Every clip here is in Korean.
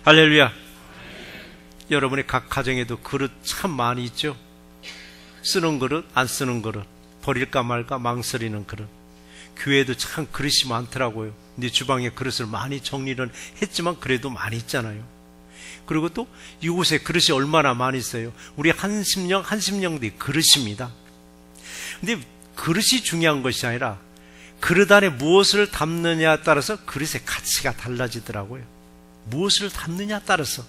할렐루야. 여러분의 각 가정에도 그릇 참 많이 있죠. 쓰는 그릇, 안 쓰는 그릇, 버릴까 말까 망설이는 그릇. 교회에도 참 그릇이 많더라고요. 네 주방에 그릇을 많이 정리를 했지만 그래도 많이 있잖아요. 그리고 또 이곳에 그릇이 얼마나 많이 있어요. 우리 한심령들이 그릇입니다. 근데 그릇이 중요한 것이 아니라 그릇 안에 무엇을 담느냐에 따라서 그릇의 가치가 달라지더라고요. 무엇을 담느냐에 따라서.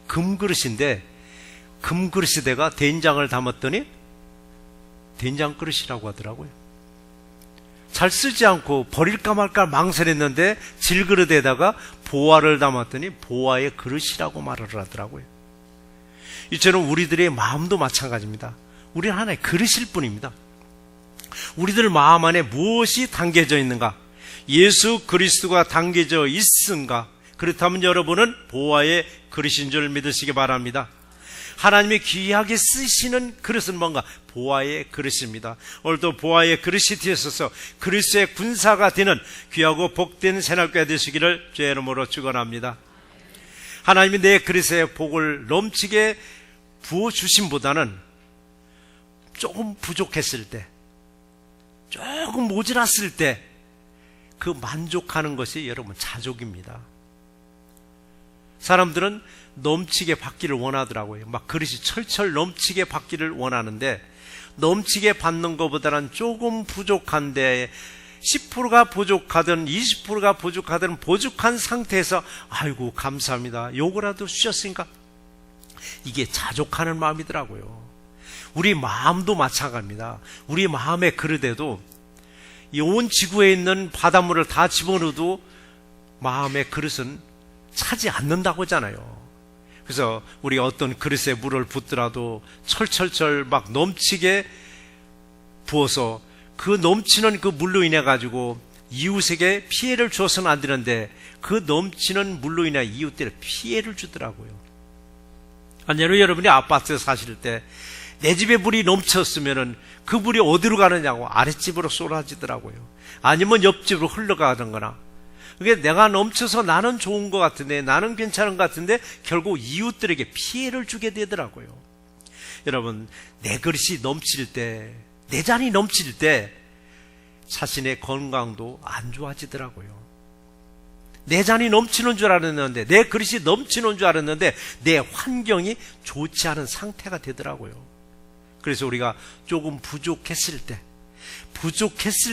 금그릇인데 금그릇에다가 된장을 담았더니 된장 그릇이라고 하더라고요. 잘 쓰지 않고 버릴까 말까 망설였는데 질그릇에다가 보화를 담았더니 보화의 그릇이라고 말을 하더라고요. 이처럼 우리들의 마음도 마찬가지입니다. 우리는 하나의 그릇일 뿐입니다. 우리들 마음 안에 무엇이 담겨져 있는가? 예수 그리스도가 담겨져 있은가? 그렇다면 여러분은 보화의 그릇인 줄 믿으시기 바랍니다. 하나님이 귀하게 쓰시는 그릇은 뭔가? 보화의 그릇입니다. 오늘도 보화의 그릇이 되어서 그리스도의 군사가 되는 귀하고 복된 새날교회 되시기를 주의 이름으로 축원합니다. 하나님이 내 그릇에 복을 넘치게 부어주심보다는 조금 부족했을 때, 조금 모자랐을 때 그 만족하는 것이 여러분 자족입니다. 사람들은 넘치게 받기를 원하더라고요. 막 그릇이 철철 넘치게 받기를 원하는데 넘치게 받는 것보다는 조금 부족한데 10%가 부족하든 20%가 부족하든 부족한 상태에서 아이고 감사합니다. 요거라도 주셨으니까 이게 자족하는 마음이더라고요. 우리 마음도 마찬가지입니다. 우리 마음의 그릇에도 이 온 지구에 있는 바닷물을 다 집어넣어도 마음의 그릇은 차지 않는다고 하잖아요. 그래서 우리가 어떤 그릇에 물을 붓더라도 철철철 막 넘치게 부어서 그 넘치는 그 물로 인해 가지고 이웃에게 피해를 줘서는 안 되는데 그 넘치는 물로 인해 이웃들에게 피해를 주더라고요. 아니요, 여러분이 아파트에 사실 때 내 집에 물이 넘쳤으면은 그 물이 어디로 가느냐고 아랫집으로 쏟아지더라고요. 아니면 옆집으로 흘러가는 거나. 그게 내가 넘쳐서 나는 좋은 것 같은데 나는 괜찮은 것 같은데 결국 이웃들에게 피해를 주게 되더라고요. 여러분, 내 그릇이 넘칠 때, 내 잔이 넘칠 때 자신의 건강도 안 좋아지더라고요. 내 잔이 넘치는 줄 알았는데, 내 그릇이 넘치는 줄 알았는데 내 환경이 좋지 않은 상태가 되더라고요. 그래서 우리가 조금 부족했을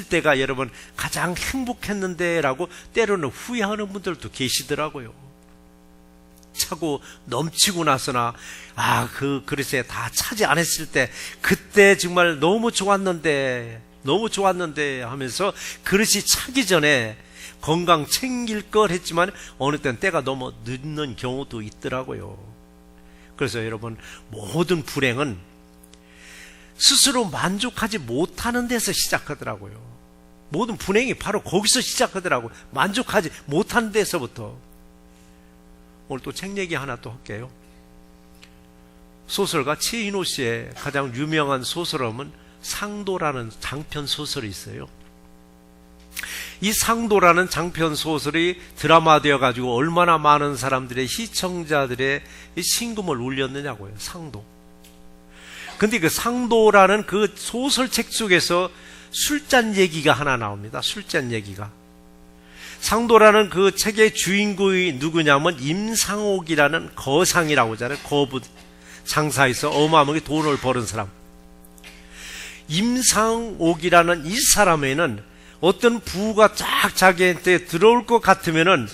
때가 여러분 가장 행복했는데 라고 때로는 후회하는 분들도 계시더라고요. 차고 넘치고 나서나 그 그릇에 다 차지 않았을 때 그때 정말 너무 좋았는데 하면서 그릇이 차기 전에 건강 챙길 걸 했지만 어느 때는 때가 너무 늦는 경우도 있더라고요. 그래서 여러분, 모든 불행은 스스로 만족하지 못하는 데서 시작하더라고요. 모든 불행이 바로 거기서 시작하더라고요. 만족하지 못하는 데서부터. 오늘 또 책 얘기 하나 또 할게요. 소설가 최인호 씨의 가장 유명한 소설은 상도라는 장편 소설이 있어요. 이 상도라는 장편 소설이 드라마되어 가지고 얼마나 많은 사람들의 시청자들의 심금을 울렸느냐고요. 상도. 근데 그 상도라는 그 소설책 속에서 술잔 얘기가 하나 나옵니다. 술잔 얘기가. 상도라는 그 책의 주인공이 누구냐면 임상옥이라는 거상이라고 하잖아요. 거부 장사에서 어마어마하게 돈을 버는 사람. 임상옥이라는 이 사람에는 어떤 부가 쫙 자기한테 들어올 것 같으면은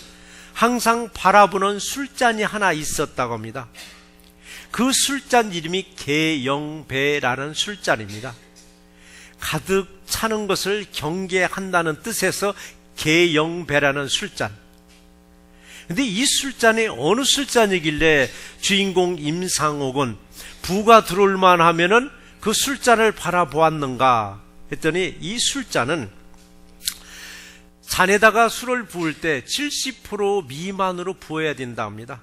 항상 바라보는 술잔이 하나 있었다고 합니다. 그 술잔 이름이 개영배라는 술잔입니다. 가득 차는 것을 경계한다는 뜻에서 개영배라는 술잔. 근데 이 술잔이 어느 술잔이길래 주인공 임상옥은 부가 들어올만 하면은 그 술잔을 바라보았는가 했더니 이 술잔은 잔에다가 술을 부을 때 70% 미만으로 부어야 된다 합니다.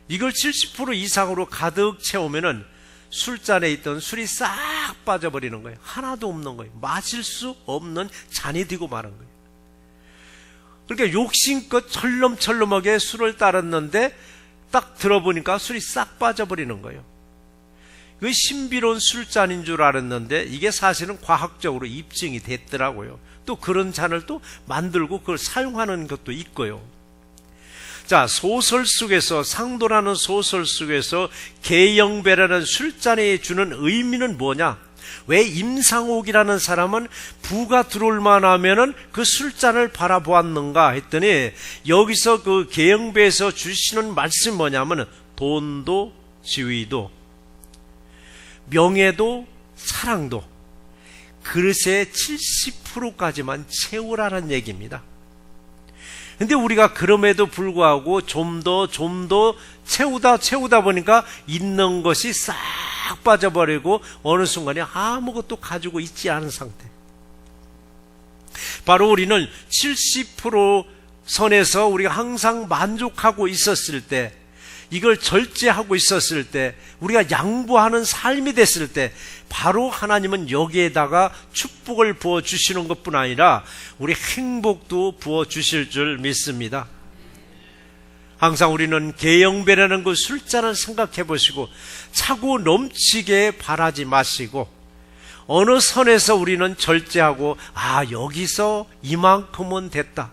이걸 70% 이상으로 가득 채우면은 술잔에 있던 술이 싹 빠져버리는 거예요. 하나도 없는 거예요. 마실 수 없는 잔이 되고 마는 거예요. 그러니까 욕심껏 철렁철렁하게 술을 따랐는데 딱 들어보니까 술이 싹 빠져버리는 거예요. 그 신비로운 술잔인 줄 알았는데 이게 사실은 과학적으로 입증이 됐더라고요. 또 그런 잔을 또 만들고 그걸 사용하는 것도 있고요. 자, 소설 속에서, 상도라는 소설 속에서 계영배라는 술잔이 주는 의미는 뭐냐? 왜 임상옥이라는 사람은 부가 들어올만 하면은 그 술잔을 바라보았는가 했더니, 여기서 그 계영배에서 주시는 말씀이 뭐냐면 돈도 지위도 명예도 사랑도 그릇의 70%까지만 채우라는 얘기입니다. 근데 우리가 그럼에도 불구하고 좀 더 채우다 보니까 있는 것이 싹 빠져버리고 어느 순간에 아무것도 가지고 있지 않은 상태. 바로 우리는 70% 선에서 우리가 항상 만족하고 있었을 때, 이걸 절제하고 있었을 때, 우리가 양보하는 삶이 됐을 때 바로 하나님은 여기에다가 축복을 부어주시는 것뿐 아니라 우리 행복도 부어주실 줄 믿습니다. 항상 우리는 계영배라는 그 술잔을 생각해 보시고 차고 넘치게 바라지 마시고, 어느 선에서 우리는 절제하고 여기서 이만큼은 됐다,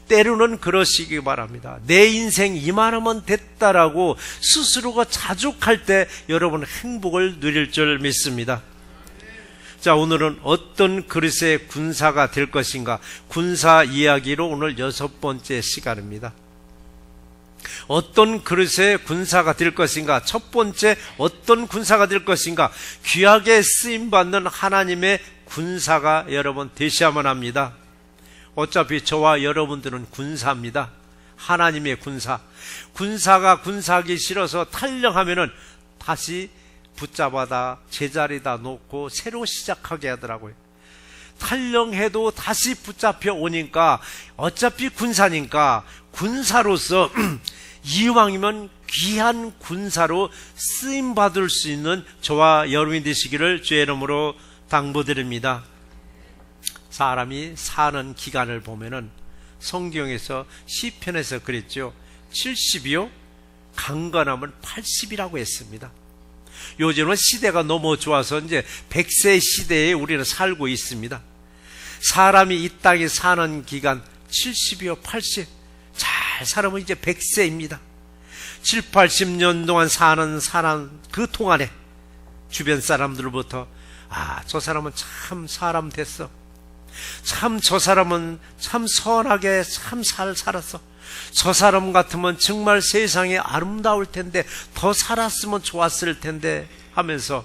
때로는 그러시기 바랍니다. 내 인생 이만하면 됐다라고 스스로가 자족할 때 여러분 행복을 누릴 줄 믿습니다. 자, 오늘은 어떤 그릇의 군사가 될 것인가, 군사 이야기로 오늘 6번째 시간입니다. 어떤 그릇의 군사가 될 것인가, 첫 번째 어떤 군사가 될 것인가, 귀하게 쓰임받는 하나님의 군사가 여러분 되셔야만 합니다. 어차피 저와 여러분들은 군사입니다. 하나님의 군사. 군사가 군사하기 싫어서 탈령하면은 다시 붙잡아다 제자리다 놓고 새로 시작하게 하더라고요. 탈령해도 다시 붙잡혀 오니까 어차피 군사니까 군사로서 이왕이면 귀한 군사로 쓰임받을 수 있는 저와 여러분이 되시기를 주의 이름으로 당부드립니다. 사람이 사는 기간을 보면은 성경에서 시편에서 그랬죠. 70이요 강건하면 80이라고 했습니다. 요즘은 시대가 너무 좋아서 이제 100세 시대에 우리는 살고 있습니다. 사람이 이 땅에 사는 기간 70이요 80, 잘 살아면 이제 100세입니다. 7, 80년 동안 사는 사람 그 동안에 주변 사람들로부터 저 사람은 참 사람 됐어, 참 저 사람은 참 선하게 참 잘 살았어, 저 사람 같으면 정말 세상에 아름다울 텐데 더 살았으면 좋았을 텐데 하면서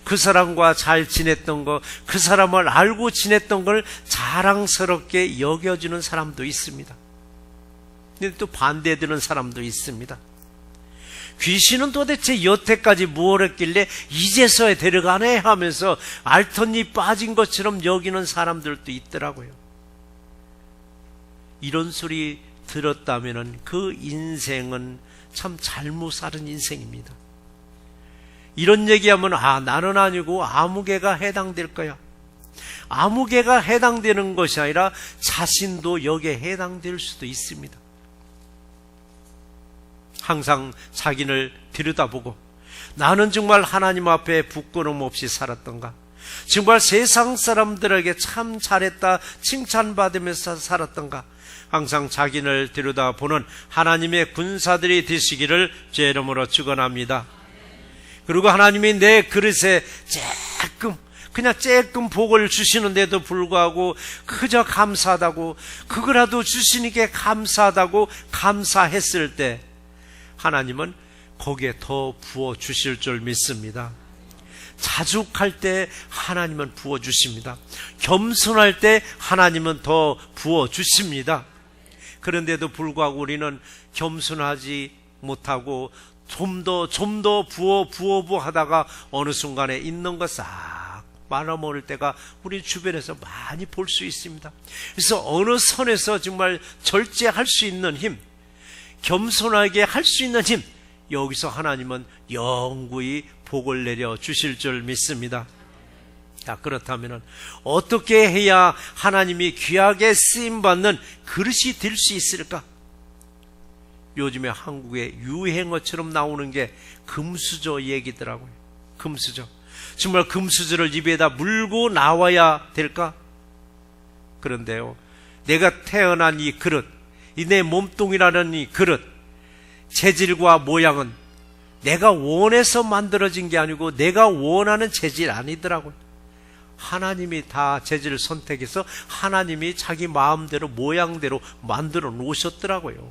그 사람과 잘 지냈던 거, 그 사람을 알고 지냈던 걸 자랑스럽게 여겨주는 사람도 있습니다. 근데 또 반대되는 사람도 있습니다. 귀신은 도대체 여태까지 무엇 했길래 이제서야 데려가네 하면서 알턴이 빠진 것처럼 여기는 사람들도 있더라고요. 이런 소리 들었다면 그 인생은 참 잘못 사는 인생입니다. 이런 얘기하면 나는 아니고 아무개가 해당될 거야. 아무개가 해당되는 것이 아니라 자신도 여기에 해당될 수도 있습니다. 항상 자기를 들여다보고 나는 정말 하나님 앞에 부끄러움 없이 살았던가, 정말 세상 사람들에게 참 잘했다 칭찬받으면서 살았던가, 항상 자기를 들여다보는 하나님의 군사들이 되시기를 제 이름으로 축원합니다. 그리고 하나님이 내 그릇에 조금 복을 주시는데도 불구하고 그저 감사하다고, 그거라도 주시니까 감사하다고 감사했을 때 하나님은 거기에 더 부어주실 줄 믿습니다. 자족할 때 하나님은 부어주십니다. 겸손할 때 하나님은 더 부어주십니다. 그런데도 불구하고 우리는 겸손하지 못하고 좀 더 부어 하다가 어느 순간에 있는 거 싹 말아먹을 때가 우리 주변에서 많이 볼 수 있습니다. 그래서 어느 선에서 정말 절제할 수 있는 힘, 겸손하게 할 수 있는 힘, 여기서 하나님은 영구히 복을 내려 주실 줄 믿습니다. 자, 그렇다면 어떻게 해야 하나님이 귀하게 쓰임받는 그릇이 될 수 있을까? 요즘에 한국의 유행어처럼 나오는 게 금수저 얘기더라고요. 금수저. 정말 금수저를 입에다 물고 나와야 될까? 그런데요, 내가 태어난 이 그릇, 이 내 몸뚱이라는 이 그릇, 재질과 모양은 내가 원해서 만들어진 게 아니고 내가 원하는 재질 아니더라고요. 하나님이 다 재질을 선택해서 하나님이 자기 마음대로 모양대로 만들어 놓으셨더라고요.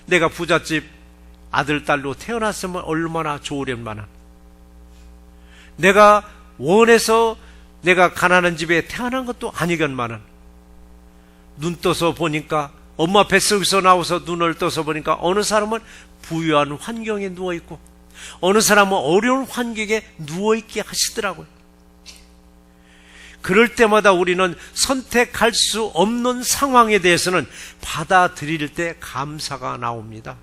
내가 부잣집 아들, 딸로 태어났으면 얼마나 좋으련마나, 내가 원해서 내가 가난한 집에 태어난 것도 아니건만은, 눈 떠서 보니까, 엄마 뱃속에서 나와서 눈을 떠서 보니까 어느 사람은 부유한 환경에 누워있고 어느 사람은 어려운 환경에 누워있게 하시더라고요. 그럴 때마다 우리는 선택할 수 없는 상황에 대해서는 받아들일 때 감사가 나옵니다.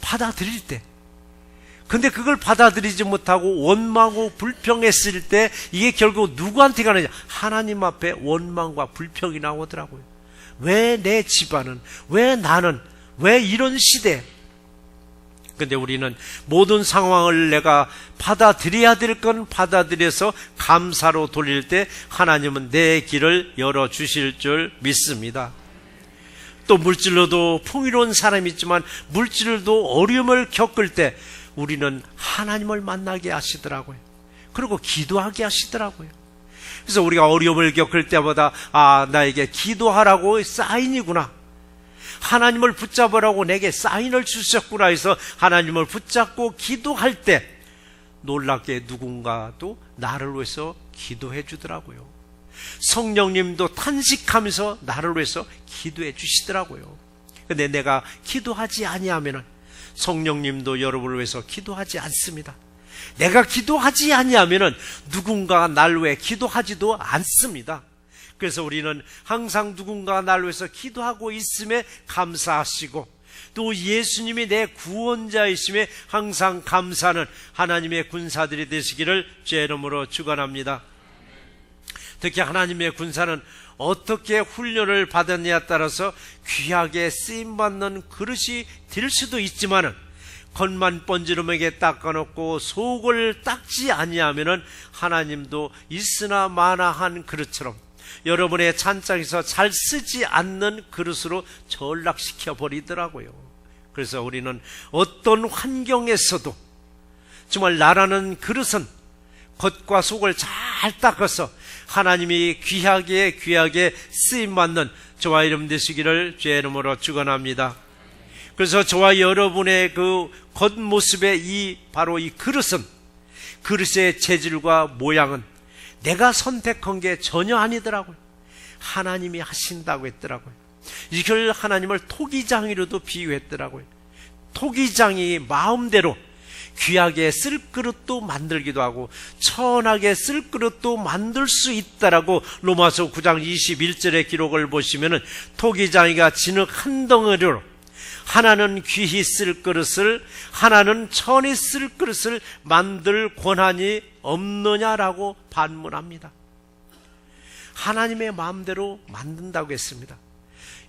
받아들일 때. 근데 그걸 받아들이지 못하고 원망하고 불평했을 때 이게 결국 누구한테 가느냐? 하나님 앞에 원망과 불평이 나오더라고요. 왜 내 집안은, 왜 나는, 왜 이런 시대? 근데 우리는 모든 상황을 내가 받아들여야 될 건 받아들여서 감사로 돌릴 때 하나님은 내 길을 열어주실 줄 믿습니다. 또 물질로도 풍요로운 사람이 있지만 물질로도 어려움을 겪을 때 우리는 하나님을 만나게 하시더라고요. 그리고 기도하게 하시더라고요. 그래서 우리가 어려움을 겪을 때마다 나에게 기도하라고 사인이구나, 하나님을 붙잡으라고 내게 사인을 주셨구나 해서 하나님을 붙잡고 기도할 때 놀랍게 누군가도 나를 위해서 기도해 주더라고요. 성령님도 탄식하면서 나를 위해서 기도해 주시더라고요. 근데 내가 기도하지 아니하면 성령님도 여러분을 위해서 기도하지 않습니다. 내가 기도하지 아니하면 누군가가 날 위해 기도하지도 않습니다. 그래서 우리는 항상 누군가가 날 위해서 기도하고 있음에 감사하시고, 또 예수님이 내 구원자이심에 항상 감사하는 하나님의 군사들이 되시기를 주의 이름으로 축원합니다. 특히 하나님의 군사는 어떻게 훈련을 받았냐에 따라서 귀하게 쓰임받는 그릇이 될 수도 있지만은, 겉만 번지름하게 닦아놓고 속을 닦지 아니하면은 하나님도 있으나 마나한 그릇처럼 여러분의 찬장에서 잘 쓰지 않는 그릇으로 전락시켜 버리더라고요. 그래서 우리는 어떤 환경에서도 정말 나라는 그릇은 겉과 속을 잘 닦아서 하나님이 귀하게 쓰임받는 저와 여러분 되시기를 주의 이름으로 축원합니다. 그래서 저와 여러분의 그 겉모습의 바로 이 그릇은, 그릇의 재질과 모양은 내가 선택한 게 전혀 아니더라고요. 하나님이 하신다고 했더라고요. 이걸 하나님을 토기장이로도 비유했더라고요. 토기장이 마음대로 귀하게 쓸 그릇도 만들기도 하고 천하게 쓸 그릇도 만들 수 있다라고 로마서 9장 21절의 기록을 보시면은, 토기장이가 진흙 한 덩어리로 하나는 귀히 쓸 그릇을, 하나는 천히 쓸 그릇을 만들 권한이 없느냐라고 반문합니다. 하나님의 마음대로 만든다고 했습니다.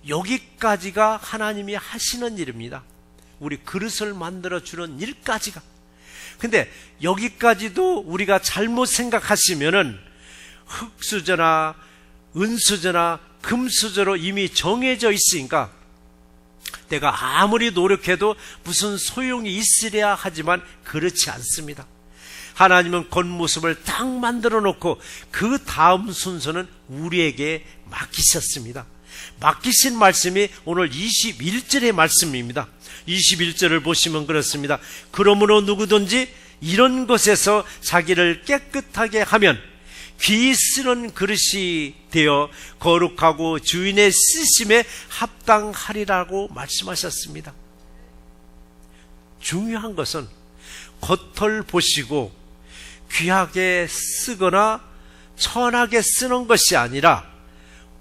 여기까지가 하나님이 하시는 일입니다. 우리 그릇을 만들어주는 일까지가. 근데 여기까지도 우리가 잘못 생각하시면은 흙수저나 은수저나 금수저로 이미 정해져 있으니까 내가 아무리 노력해도 무슨 소용이 있으랴 하지만 그렇지 않습니다. 하나님은 겉모습을 딱 만들어 놓고 그 다음 순서는 우리에게 맡기셨습니다. 맡기신 말씀이 오늘 21절의 말씀입니다. 21절을 보시면 그렇습니다. 그러므로 누구든지 이런 것에서 자기를 깨끗하게 하면 귀히 쓰는 그릇이 되어 거룩하고 주인의 쓰심에 합당하리라고 말씀하셨습니다. 중요한 것은 겉을 보시고 귀하게 쓰거나 천하게 쓰는 것이 아니라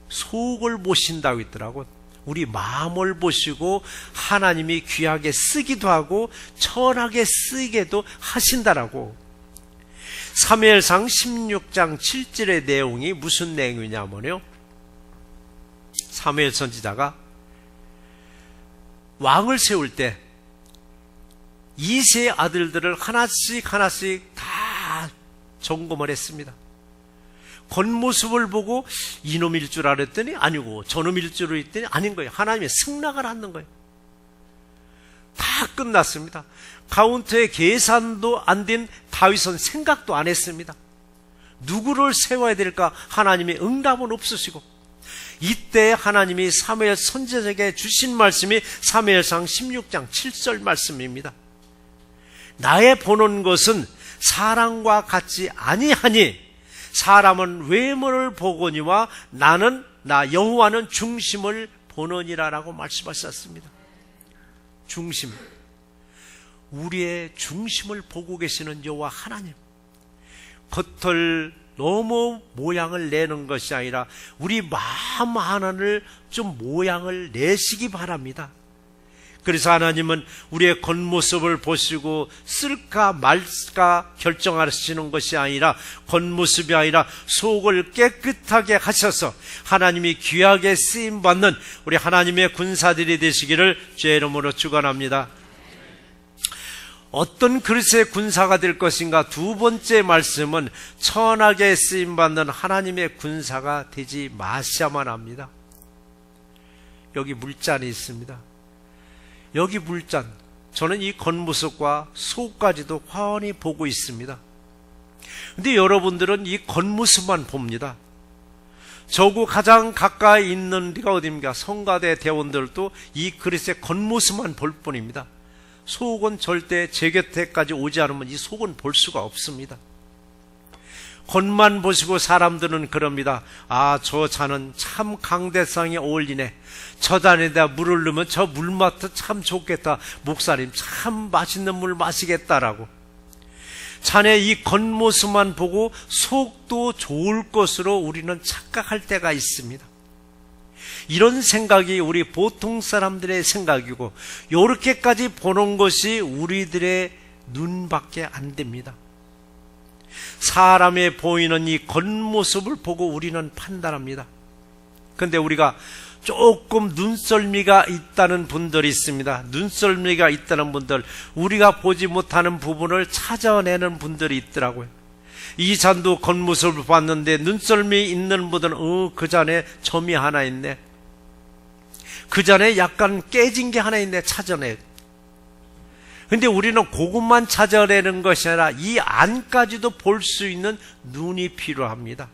속을 보신다고 했더라고요. 우리 마음을 보시고 하나님이 귀하게 쓰기도 하고 천하게 쓰게도 하신다라고. 사무엘상 16장 7절의 내용이 무슨 내용이냐면요, 사무엘 선지자가 왕을 세울 때 이세 아들들을 하나씩 다 점검을 했습니다. 겉모습을 보고 이놈일 줄 알았더니 아니고 저놈일 줄 알았더니 아닌 거예요. 하나님의 승낙을 하는 거예요. 다 끝났습니다. 카운터에 계산도 안 된 다윗은 생각도 안 했습니다. 누구를 세워야 될까? 하나님의 응답은 없으시고, 이때 하나님이 사무엘 선지자에게 주신 말씀이 사무엘상 16장 7절 말씀입니다. 나의 보는 것은 사람과 같지 아니하니 사람은 외모를 보거니와 나는 나 여호와는 중심을 보느니라라고 말씀하셨습니다. 중심, 우리의 중심을 보고 계시는 여호와 하나님, 겉을 너무 모양을 내는 것이 아니라 우리 마음 하나를 좀 모양을 내시기 바랍니다. 그래서 하나님은 우리의 겉모습을 보시고 쓸까 말까 결정하시는 것이 아니라, 겉모습이 아니라 속을 깨끗하게 하셔서 하나님이 귀하게 쓰임받는 우리 하나님의 군사들이 되시기를 주의 이름으로 축원합니다. 어떤 그릇의 군사가 될 것인가? 두 번째 말씀은 천하게 쓰임받는 하나님의 군사가 되지 마셔야만 합니다. 여기 물잔이 있습니다. 여기 물잔, 저는 이 겉모습과 속까지도 환히 보고 있습니다. 근데 여러분들은 이 겉모습만 봅니다. 저구 가장 가까이 있는 데가 어디입니까? 성가대 대원들도 이 그릇의 겉모습만 볼 뿐입니다. 속은 절대 제 곁에까지 오지 않으면 이 속은 볼 수가 없습니다. 겉만 보시고 사람들은 그럽니다. 아, 저 잔은 참 강대상에 어울리네. 저 잔에다 물을 넣으면 저 물맛도 참 좋겠다. 목사님 참 맛있는 물 마시겠다라고. 잔의 이 겉모습만 보고 속도 좋을 것으로 우리는 착각할 때가 있습니다. 이런 생각이 우리 보통 사람들의 생각이고, 이렇게까지 보는 것이 우리들의 눈밖에 안 됩니다. 사람의 보이는 이 겉모습을 보고 우리는 판단합니다. 그런데 우리가 조금 눈썰미가 있다는 분들이 있습니다. 눈썰미가 있다는 분들, 우리가 보지 못하는 부분을 찾아내는 분들이 있더라고요. 이 잔도 겉모습을 봤는데 눈썰미 있는 분들은 그 잔에 점이 하나 있네, 그 잔에 약간 깨진 게 하나 있네, 찾아내. 근데 우리는 그것만 찾아내는 것이 아니라 이 안까지도 볼 수 있는 눈이 필요합니다.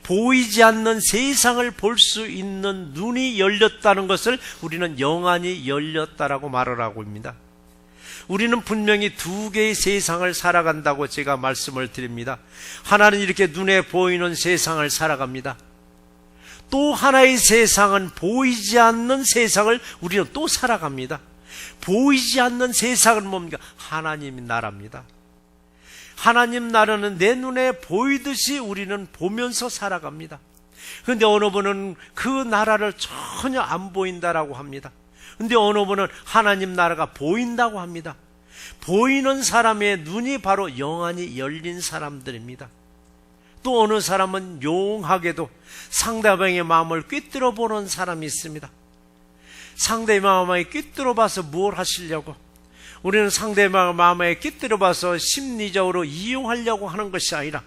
보이지 않는 세상을 볼 수 있는 눈이 열렸다는 것을 우리는 영안이 열렸다라고 말을 하고 있습니다. 우리는 분명히 두 개의 세상을 살아간다고 제가 말씀을 드립니다. 하나는 이렇게 눈에 보이는 세상을 살아갑니다. 또 하나의 세상은 보이지 않는 세상을 우리는 또 살아갑니다. 보이지 않는 세상은 뭡니까? 하나님의 나라입니다. 하나님 나라는 내 눈에 보이듯이 우리는 보면서 살아갑니다. 그런데 어느 분은 그 나라를 전혀 안 보인다라고 합니다. 그런데 어느 분은 하나님 나라가 보인다고 합니다. 보이는 사람의 눈이 바로 영안이 열린 사람들입니다. 또 어느 사람은 용하게도 상대방의 마음을 꿰뚫어 보는 사람이 있습니다. 상대의 마음에 꿰뚫어 봐서 뭘 하시려고? 우리는 상대방의 마음에 꿰뚫어 봐서 심리적으로 이용하려고 하는 것이 아니라,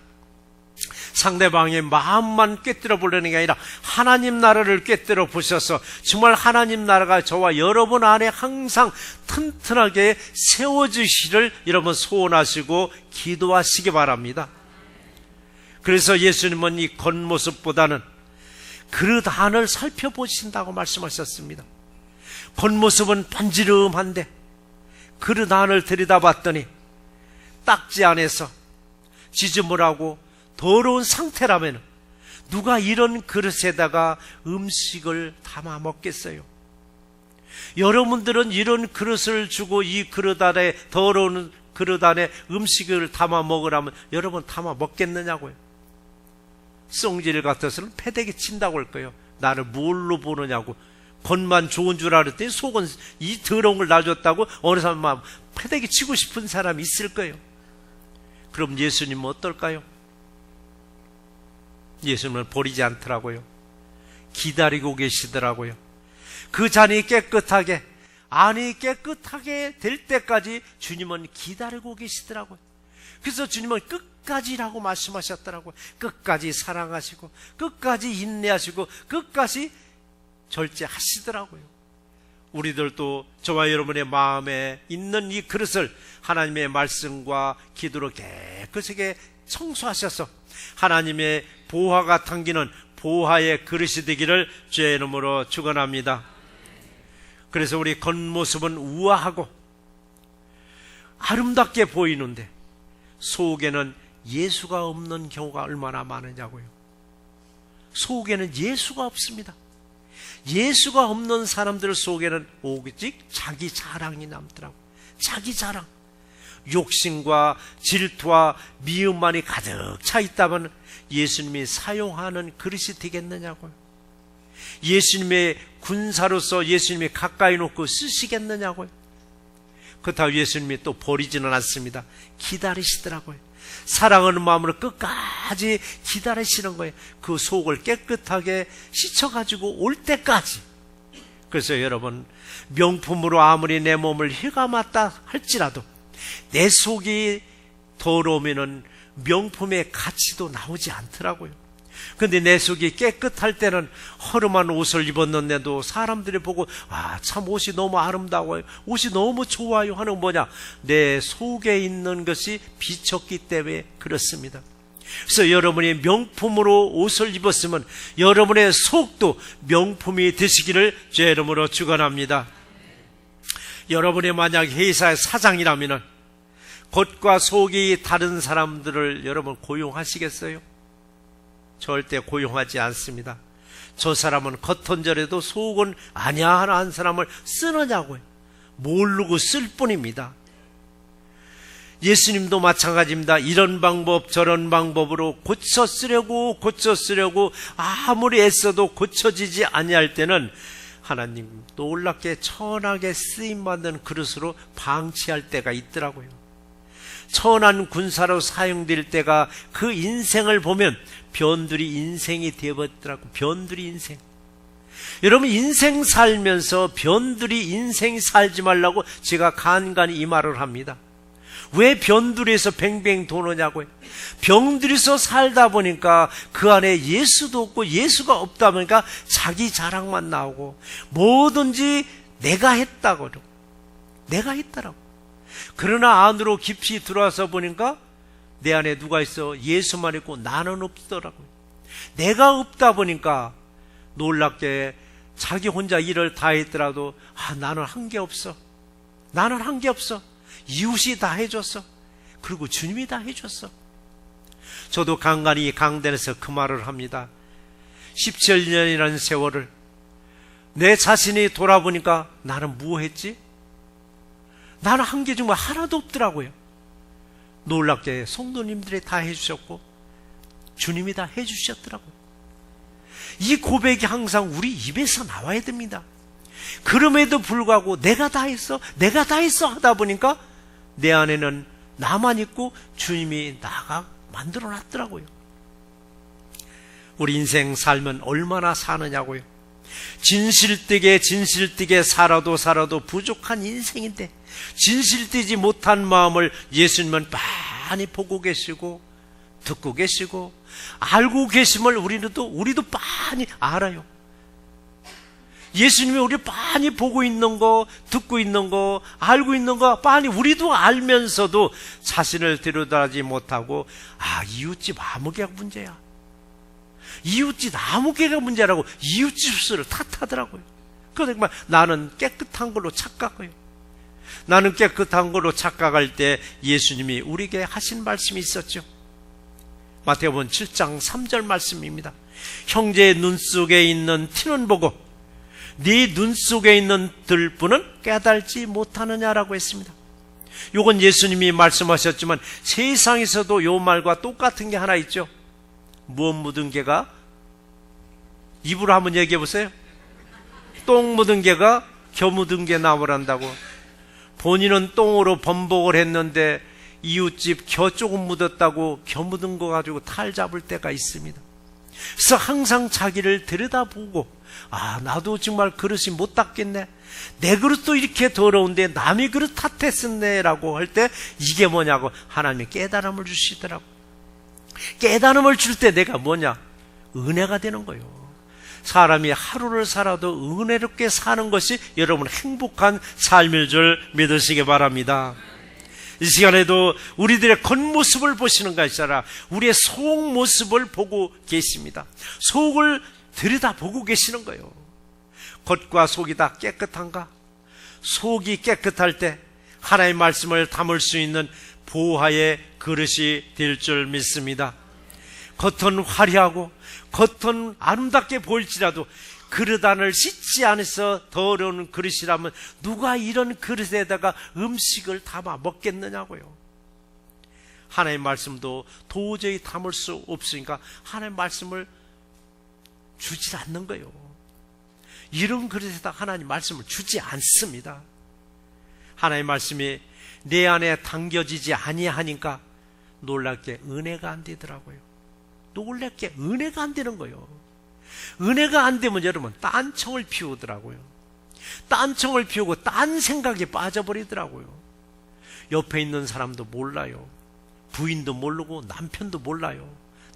상대방의 마음만 꿰뚫어 보려는 게 아니라 하나님 나라를 꿰뚫어 보셔서 정말 하나님 나라가 저와 여러분 안에 항상 튼튼하게 세워주시를 여러분 소원하시고 기도하시기 바랍니다. 그래서 예수님은 이 겉모습보다는 그릇 안을 살펴보신다고 말씀하셨습니다. 겉모습은 반지름한데 그릇 안을 들여다봤더니 딱지 안에서 지저분하고 더러운 상태라면 누가 이런 그릇에다가 음식을 담아 먹겠어요? 여러분들은 이런 그릇을 주고 이 그릇 안에, 더러운 그릇 안에 음식을 담아 먹으라면 여러분 담아 먹겠느냐고요? 썽질 같아서는 패대기 친다고 할 거예요. 나를 뭘로 보느냐고. 겉만 좋은 줄 알았더니 속은 이 더러운 걸 놔줬다고 어느 사람은 패대기 치고 싶은 사람이 있을 거예요. 그럼 예수님은 어떨까요? 예수님은 버리지 않더라고요. 기다리고 계시더라고요. 그 잔이 깨끗하게, 안이 깨끗하게 될 때까지 주님은 기다리고 계시더라고요. 그래서 주님은 끝까지라고 말씀하셨더라고요. 끝까지 사랑하시고, 끝까지 인내하시고, 끝까지 절제하시더라고요. 우리들도 저와 여러분의 마음에 있는 이 그릇을 하나님의 말씀과 기도로 깨끗하게 청소하셔서 하나님의 보화가 당기는 보화의 그릇이 되기를 주의 이름으로 축원합니다. 그래서 우리 겉모습은 우아하고 아름답게 보이는데 속에는 예수가 없는 경우가 얼마나 많으냐고요. 속에는 예수가 없습니다. 예수가 없는 사람들 속에는 오직 자기 자랑이 남더라고요. 자기 자랑. 욕심과 질투와 미움만이 가득 차 있다면 예수님이 사용하는 그릇이 되겠느냐고요. 예수님의 군사로서 예수님이 가까이 놓고 쓰시겠느냐고요. 그렇다고 예수님이 또 버리지는 않습니다. 기다리시더라고요. 사랑하는 마음으로 끝까지 기다리시는 거예요. 그 속을 깨끗하게 씻어가지고 올 때까지. 그래서 여러분, 명품으로 아무리 내 몸을 휘감았다 할지라도 내 속이 더러우면은 명품의 가치도 나오지 않더라고요. 근데 내 속이 깨끗할 때는 허름한 옷을 입었는데도 사람들이 보고 참 옷이 너무 아름다워요, 옷이 너무 좋아요 하는 건 뭐냐? 내 속에 있는 것이 비쳤기 때문에 그렇습니다. 그래서 여러분이 명품으로 옷을 입었으면 여러분의 속도 명품이 되시기를 주의 이름으로 축원합니다. 여러분이 만약 회사의 사장이라면 겉과 속이 다른 사람들을 여러분 고용하시겠어요? 절대 고용하지 않습니다. 저 사람은 겉은저래도 속은 아니야 하는 사람을 쓰느냐고요. 모르고 쓸 뿐입니다. 예수님도 마찬가지입니다. 이런 방법 저런 방법으로 고쳐 쓰려고 아무리 애써도 고쳐지지 아니할 때는 하나님 놀랍게 천하게 쓰임받는 그릇으로 방치할 때가 있더라고요. 천한 군사로 사용될 때가 그 인생을 보면 변두리 인생이 되어버렸더라고요. 변두리 인생. 여러분, 인생 살면서 변두리 인생 살지 말라고 제가 간간히 이 말을 합니다. 왜 변두리에서 뱅뱅 도느냐고요. 병들이서 살다 보니까 그 안에 예수도 없고 예수가 없다 보니까 자기 자랑만 나오고 뭐든지 내가 했다고, 내가 했다라고. 그러나 안으로 깊이 들어와서 보니까 내 안에 누가 있어? 예수만 있고 나는 없더라고요. 내가 없다 보니까 놀랍게 자기 혼자 일을 다 했더라도 나는 한 게 없어. 나는 한 게 없어. 이웃이 다 해줬어. 그리고 주님이 다 해줬어. 저도 간간히 강단에서 그 말을 합니다. 17년이라는 세월을 내 자신이 돌아보니까 나는 뭐 했지? 나는 한 게 정말 하나도 없더라고요. 놀랍게 성도님들이 다 해주셨고 주님이 다 해주셨더라고요. 이 고백이 항상 우리 입에서 나와야 됩니다. 그럼에도 불구하고 내가 다 했어 하다 보니까 내 안에는 나만 있고 주님이 나가 만들어 놨더라고요. 우리 인생 살면 얼마나 사느냐고요. 진실되게 살아도 부족한 인생인데 진실되지 못한 마음을 예수님은 많이 보고 계시고 듣고 계시고 알고 계심을 우리도 많이 알아요. 예수님이 우리 많이 보고 있는 거, 듣고 있는 거, 알고 있는 거 많이 우리도 알면서도 자신을 들여다보지 못하고 이웃집 아무개가 문제야, 이웃집 아무개가 문제라고 이웃집 수를 탓하더라고요. 그러니까 나는 깨끗한 걸로 착각해요. 나는 깨끗한 걸로 착각할 때 예수님이 우리에게 하신 말씀이 있었죠. 마태복음 7장 3절 말씀입니다. 형제의 눈 속에 있는 티는 보고 네 눈 속에 있는 들뿐은 깨달지 못하느냐라고 했습니다. 이건 예수님이 말씀하셨지만 세상에서도 이 말과 똑같은 게 하나 있죠. 무엇 묻은 개가 입으로 한번 얘기해 보세요. 똥 묻은 개가 겨 묻은 개 나무란다고. 본인은 똥으로 번복을 했는데 이웃집 겨 조금 묻었다고 겨 묻은 거 가지고 탈 잡을 때가 있습니다. 그래서 항상 자기를 들여다보고, 나도 정말 그릇이 못 닦겠네, 내 그릇도 이렇게 더러운데 남의 그릇 탓했었네 라고 할 때 이게 뭐냐고 하나님이 깨달음을 주시더라고. 깨달음을 줄 때 내가 뭐냐? 은혜가 되는 거예요. 사람이 하루를 살아도 은혜롭게 사는 것이 여러분 행복한 삶일 줄 믿으시기 바랍니다. 이 시간에도 우리들의 겉모습을 보시는 것이 아니라 우리의 속 모습을 보고 계십니다. 속을 들여다보고 계시는 거예요. 겉과 속이 다 깨끗한가? 속이 깨끗할 때 하나님의 말씀을 담을 수 있는 보화의 그릇이 될 줄 믿습니다. 겉은 화려하고 겉은 아름답게 보일지라도 그릇 안을 씻지 않아서 더러운 그릇이라면 누가 이런 그릇에다가 음식을 담아 먹겠느냐고요. 하나님의 말씀도 도저히 담을 수 없으니까 하나님의 말씀을 주지 않는 거예요. 이런 그릇에다 하나님 말씀을 주지 않습니다. 하나님의 말씀이 내 안에 담겨지지 아니하니까 놀랍게 은혜가 안 되더라고요. 놀랍게 은혜가 안 되는 거예요. 은혜가 안 되면 여러분 딴청을 피우더라고요. 딴청을 피우고 딴 생각에 빠져버리더라고요. 옆에 있는 사람도 몰라요. 부인도 모르고 남편도 몰라요.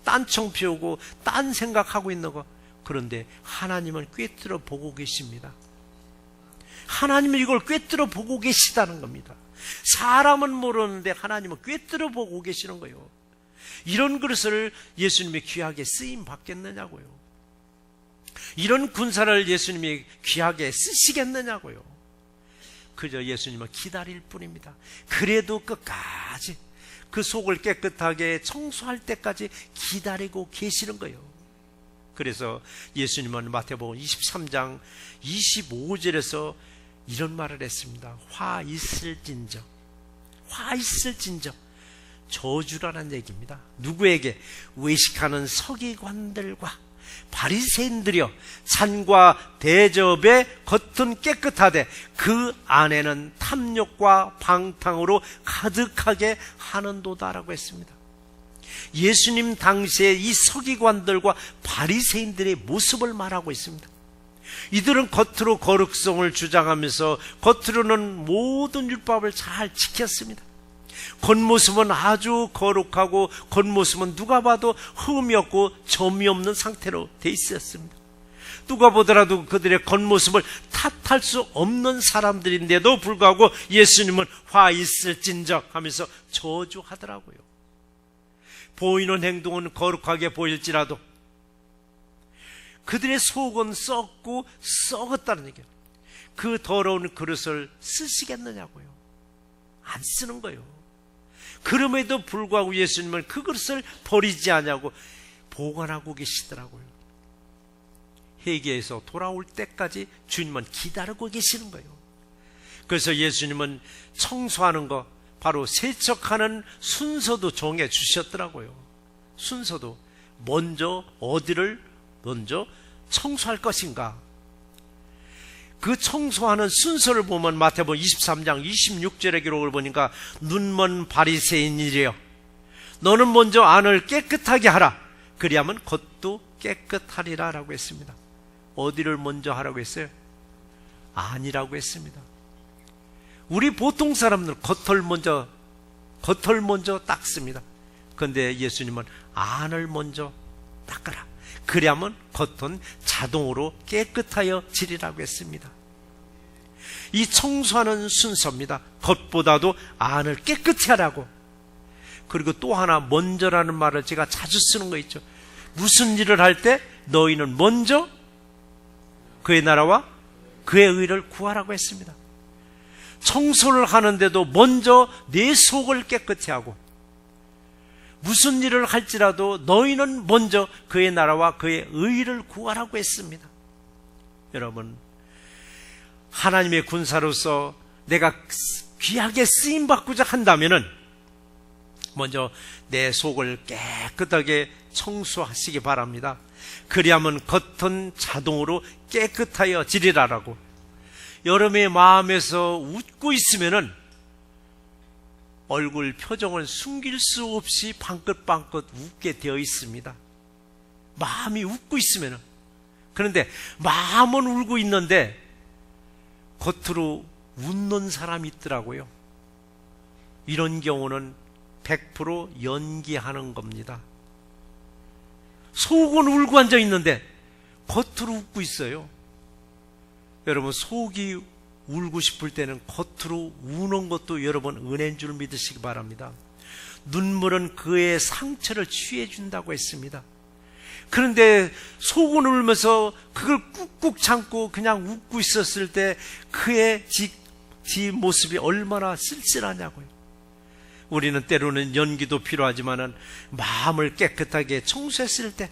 딴청 피우고 딴 생각하고 있는 거. 그런데 하나님은 꿰뚫어 보고 계십니다. 하나님은 이걸 꿰뚫어 보고 계시다는 겁니다. 사람은 모르는데 하나님은 꿰뚫어 보고 계시는 거예요. 이런 그릇을 예수님이 귀하게 쓰임 받겠느냐고요. 이런 군사를 예수님이 귀하게 쓰시겠느냐고요. 그저 예수님은 기다릴 뿐입니다. 그래도 끝까지 그 속을 깨끗하게 청소할 때까지 기다리고 계시는 거예요. 그래서 예수님은 마태복음 23장 25절에서 이런 말을 했습니다. 화 있을진저, 화 있을진저. 저주라는 얘기입니다. 누구에게? 외식하는 서기관들과 바리새인들이여, 잔과 대접의 겉은 깨끗하되 그 안에는 탐욕과 방탕으로 가득하게 하는도다라고 했습니다. 예수님 당시에 이 서기관들과 바리새인들의 모습을 말하고 있습니다. 이들은 겉으로 거룩성을 주장하면서 겉으로는 모든 율법을 잘 지켰습니다. 겉모습은 아주 거룩하고 겉모습은 누가 봐도 흠이 없고 점이 없는 상태로 돼 있었습니다. 누가 보더라도 그들의 겉모습을 탓할 수 없는 사람들인데도 불구하고 예수님은 화 있을진적 하면서 저주하더라고요. 보이는 행동은 거룩하게 보일지라도 그들의 속은 썩고 썩었다는 얘기예요. 그 더러운 그릇을 쓰시겠느냐고요. 안 쓰는 거예요. 그럼에도 불구하고 예수님은 그 그릇을 버리지 않냐고 보관하고 계시더라고요. 회개에서 돌아올 때까지 주님은 기다리고 계시는 거예요. 그래서 예수님은 청소하는 거, 바로 세척하는 순서도 정해 주셨더라고요. 순서도 먼저 어디를 먼저 청소할 것인가, 그 청소하는 순서를 보면 마태복음 23장 26절의 기록을 보니까 눈먼 바리새인이래요. 너는 먼저 안을 깨끗하게 하라. 그리하면 겉도 깨끗하리라 라고 했습니다. 어디를 먼저 하라고 했어요? 안이라고 했습니다. 우리 보통 사람들은 겉을 먼저 닦습니다. 그런데 예수님은 안을 먼저 닦아라. 그리하면 겉은 자동으로 깨끗하여 지리라고 했습니다. 이 청소하는 순서입니다. 겉보다도 안을 깨끗히 하라고. 그리고 또 하나, 먼저라는 말을 제가 자주 쓰는 거 있죠. 무슨 일을 할 때 너희는 먼저 그의 나라와 그의 의를 구하라고 했습니다. 청소를 하는데도 먼저 내 속을 깨끗이 하고, 무슨 일을 할지라도 너희는 먼저 그의 나라와 그의 의를 구하라고 했습니다. 여러분, 하나님의 군사로서 내가 귀하게 쓰임받고자 한다면은 먼저 내 속을 깨끗하게 청소하시기 바랍니다. 그리하면 겉은 자동으로 깨끗하여 지리라라고. 여러분의 마음에서 웃고 있으면은 얼굴 표정을 숨길 수 없이 방긋방긋 웃게 되어 있습니다. 마음이 웃고 있으면. 그런데 마음은 울고 있는데 겉으로 웃는 사람이 있더라고요. 이런 경우는 100% 연기하는 겁니다. 속은 울고 앉아 있는데 겉으로 웃고 있어요. 여러분, 속이 울고 싶을 때는 겉으로 우는 것도 여러분 은혜인 줄 믿으시기 바랍니다. 눈물은 그의 상처를 취해준다고 했습니다. 그런데 속은 울면서 그걸 꾹꾹 참고 그냥 웃고 있었을 때 그의 모습이 얼마나 쓸쓸하냐고요. 우리는 때로는 연기도 필요하지만은 마음을 깨끗하게 청소했을 때,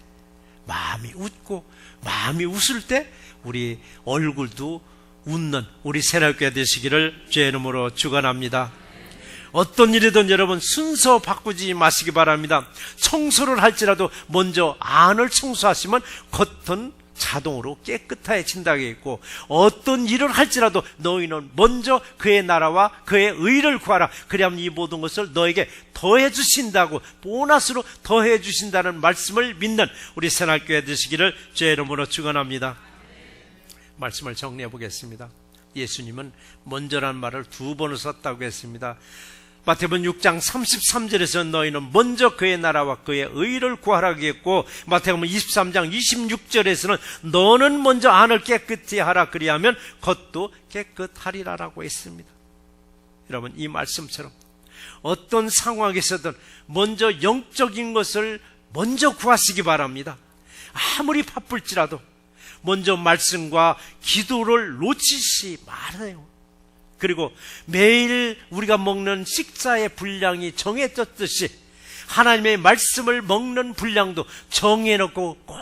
마음이 웃고 마음이 웃을 때 우리 얼굴도 웃는 우리 새날교회 되시기를 주의 이름으로 축원합니다. 어떤 일이든 여러분 순서 바꾸지 마시기 바랍니다. 청소를 할지라도 먼저 안을 청소하시면 겉은 자동으로 깨끗해진다고 했고, 어떤 일을 할지라도 너희는 먼저 그의 나라와 그의 의를 구하라. 그리하면 이 모든 것을 너에게 더해 주신다고, 보너스로 더해 주신다는 말씀을 믿는 우리 새날교회 되시기를 주의 이름으로 축원합니다. 말씀을 정리해 보겠습니다. 예수님은 먼저란 말을 2번을 썼다고 했습니다. 마태복음 6장 33절에서 너희는 먼저 그의 나라와 그의 의를 구하라고 했고, 마태복음 23장 26절에서는 너는 먼저 안을 깨끗이 하라. 그리하면 겉도 깨끗하리라라고 했습니다. 여러분, 이 말씀처럼 어떤 상황에서든 먼저 영적인 것을 먼저 구하시기 바랍니다. 아무리 바쁠지라도 먼저 말씀과 기도를 놓치지 말아요. 그리고 매일 우리가 먹는 식사의 분량이 정해졌듯이 하나님의 말씀을 먹는 분량도 정해놓고 꼭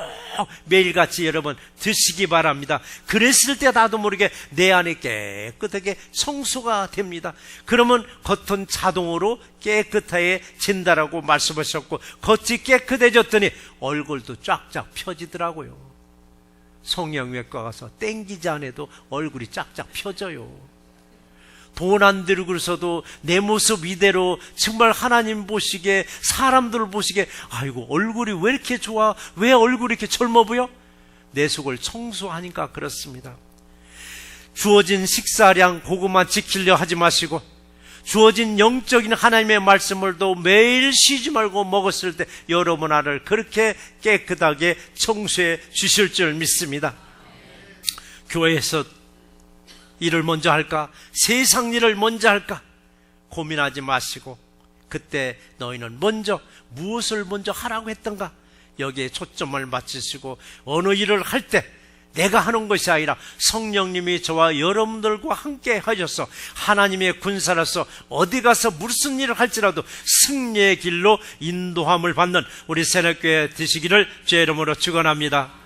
매일같이 여러분 드시기 바랍니다. 그랬을 때 나도 모르게 내 안이 깨끗하게 청소가 됩니다. 그러면 겉은 자동으로 깨끗해진다라고 말씀하셨고, 겉이 깨끗해졌더니 얼굴도 쫙쫙 펴지더라고요. 성형외과 가서 땡기지 않아도 얼굴이 쫙쫙 펴져요. 돈 안 들고서도 내 모습 이대로 정말 하나님 보시기에, 사람들 보시기에 아이고 얼굴이 왜 이렇게 좋아, 왜 얼굴이 이렇게 젊어 보여? 내 속을 청소하니까 그렇습니다. 주어진 식사량 그것만 지키려 하지 마시고, 주어진 영적인 하나님의 말씀을도 매일 쉬지 말고 먹었을 때 여러분 안을 그렇게 깨끗하게 청소해 주실 줄 믿습니다. 교회에서 일을 먼저 할까, 세상 일을 먼저 할까 고민하지 마시고, 그때 너희는 먼저 무엇을 먼저 하라고 했던가 여기에 초점을 맞추시고, 어느 일을 할 때 내가 하는 것이 아니라 성령님이 저와 여러분들과 함께 하셔서 하나님의 군사로서 어디 가서 무슨 일을 할지라도 승리의 길로 인도함을 받는 우리 새날교회 되시기를 주의 이름으로 축원합니다.